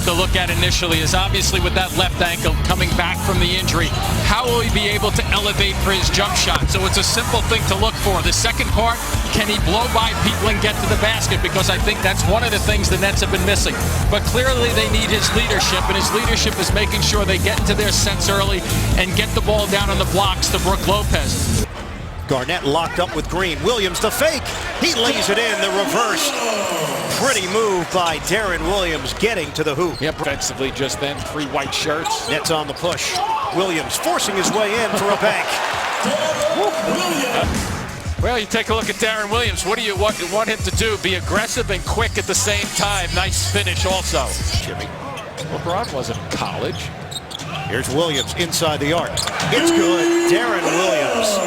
to look at initially is obviously with that left ankle coming back from the injury, how will he be able to elevate for his jump shot? So it's a simple thing to look for. The second part, can he blow by people and get to the basket? Because I think that's one of the things the Nets have been missing. But clearly they need his leadership, and his leadership is making sure they get into their sets early and get the ball down on the blocks to Brook Lopez. Garnett locked up with Green. Williams the fake. He lays it in, the reverse. Pretty move by Deron Williams getting to the hoop. Yeah, defensively just then, 3 white shirts. Nets on the push. Williams forcing his way in for a bank. Well, you take a look at Deron Williams. What do you want him to do? Be aggressive and quick at the same time. Nice finish also. Jimmy. LeBron was in college. Here's Williams inside the arc. It's good. Deron Williams.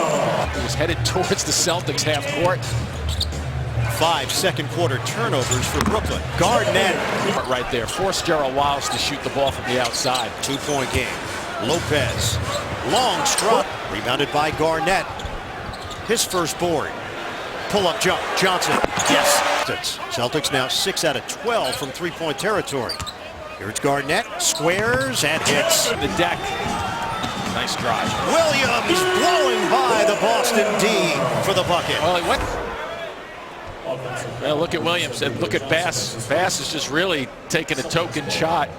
He was headed towards the Celtics half court. 5 second quarter turnovers for Brooklyn. Garnett. Right there. Forced Gerald Wallace to shoot the ball from the outside. 2-point game. Lopez. Long struck. Rebounded by Garnett. His first board. Pull-up jump. Johnson. Yes. Celtics now 6 out of 12 from 3-point territory. Here's Garnett. Squares and hits. The deck. Nice drive. Williams blowing by the Boston D for the bucket. Well, he went. Well, look at Williams and look at Bass. Bass is just really taking a token shot.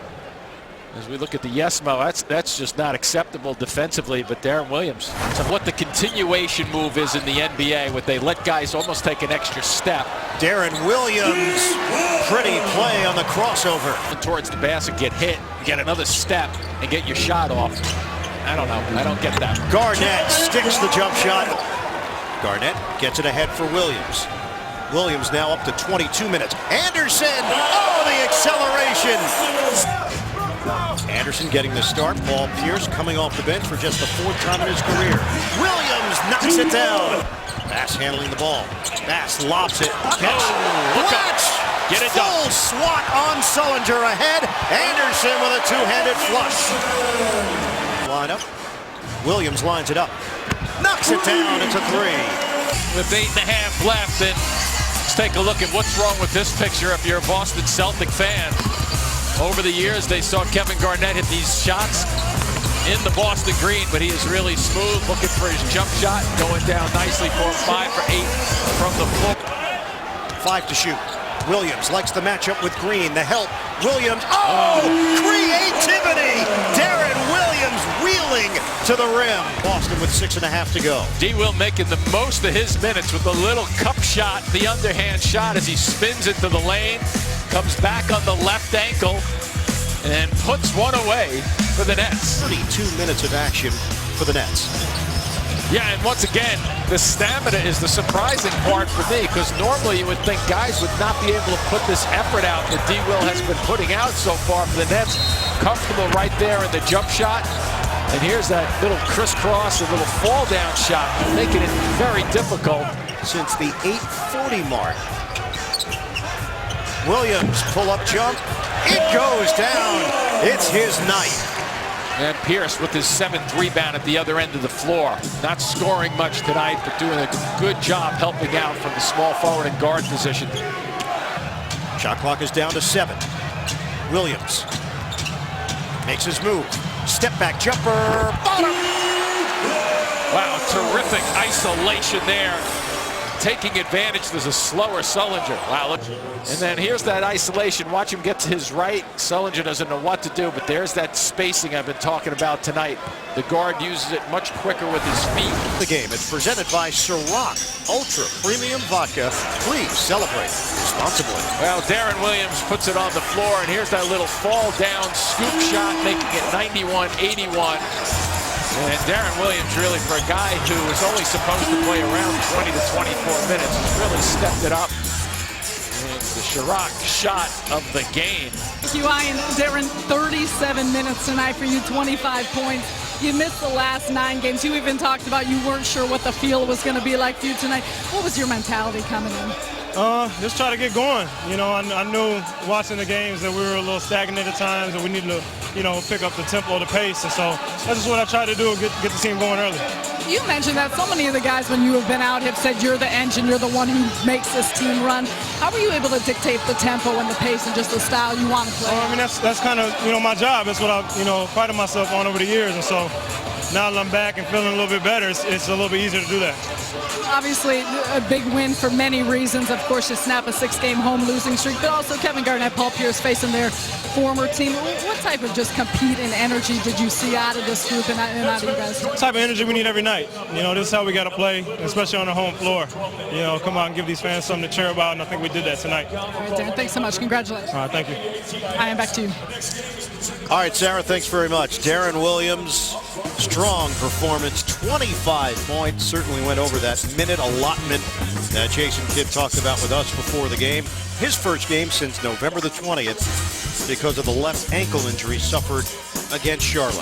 As we look at the Yesmo, that's just not acceptable defensively, but Deron Williams. So what the continuation move is in the NBA, what they let guys almost take an extra step. Deron Williams, pretty play on the crossover. Towards the basket, get hit, get another step, and get your shot off. I don't know, I don't get that. Garnett sticks the jump shot. Garnett gets it ahead for Williams. Williams now up to 22 minutes. Anderson, oh, the acceleration. Anderson getting the start. Paul Pierce coming off the bench for just the 4th time in his career. Williams knocks it down. Bass handling the ball. Bass lobs it. Catch. Watch. Get it Full done. swat on Sullinger ahead. Anderson with a 2-handed flush. Lineup. Williams lines it up. Knocks it down. It's a 3. With 8.5 left, and let's take a look at what's wrong with this picture if you're a Boston Celtic fan. Over the years, they saw Kevin Garnett hit these shots in the Boston green, but he is really smooth, looking for his jump shot, going down nicely for him. 5 for 8 from the floor. 5 to shoot. Williams likes the matchup with Green. The help. Williams. Oh, creativity. Deron Williams wheeling to the rim. Boston with 6.5 to go. D. Will making the most of his minutes with a little cup shot, the underhand shot as he spins into the lane. Comes back on the left ankle and puts one away for the Nets. 32 minutes of action for the Nets. Yeah, and once again, the stamina is the surprising part for me, because normally you would think guys would not be able to put this effort out that D. Will has been putting out so far for the Nets. Comfortable right there in the jump shot. And here's that little crisscross, a little fall down shot, making it very difficult. Since the 8:40 mark. Williams, pull-up jump. It goes down. It's his night. And Pierce with his 7th rebound at the other end of the floor. Not scoring much tonight, but doing a good job helping out from the small forward and guard position. Shot clock is down to 7. Williams makes his move. Step back jumper. Bottom. Wow, terrific isolation there. Taking advantage, there's a slower Sullinger. Wow, look. And then here's that isolation. Watch him get to his right. Sullinger doesn't know what to do, but there's that spacing I've been talking about tonight. The guard uses it much quicker with his feet. The game is presented by Ciroc Ultra Premium Vodka. Please celebrate responsibly. Well, Deron Williams puts it on the floor, and here's that little fall down scoop shot, making it 91-81. And Deron Williams, really, for a guy who was only supposed to play around 20 to 24 minutes, has really stepped it up. And it's the Ciroc shot of the game. QI and Deron, 37 minutes tonight for you, 25 points. You missed the last 9 games. You even talked about you weren't sure what the field was going to be like for you tonight. What was your mentality coming in? Just try to get going. You know, I knew watching the games that we were a little stagnant at times and we needed to, pick up the tempo, the pace. And so that's just what I tried to do, get the team going early. You mentioned that so many of the guys, when you have been out, have said you're the engine, you're the one who makes this team run. How were you able to dictate the tempo and the pace and just the style you want to play? I mean, that's kind of, my job. That's what I've, prided myself on over the years. And so now that I'm back and feeling a little bit better, it's a little bit easier to do that. Obviously, a big win for many reasons. Of course, you snap a 6-game home losing streak, but also Kevin Garnett, Paul Pierce facing their former team. What type of just compete and energy did you see out of this group and out of you guys? The type of energy we need every night. This is how we got to play, especially on the home floor. Come out and give these fans something to cheer about, and I think we did that tonight. All right, Darren, thanks so much. Congratulations. All right, thank you. I am back to you. All right, Sarah, thanks very much. Deron Williams, strong performance, 25 points. Certainly went over that minute allotment that Jason Kidd talked about with us before the game. His first game since November the 20th because of the left ankle injury suffered against Charlotte.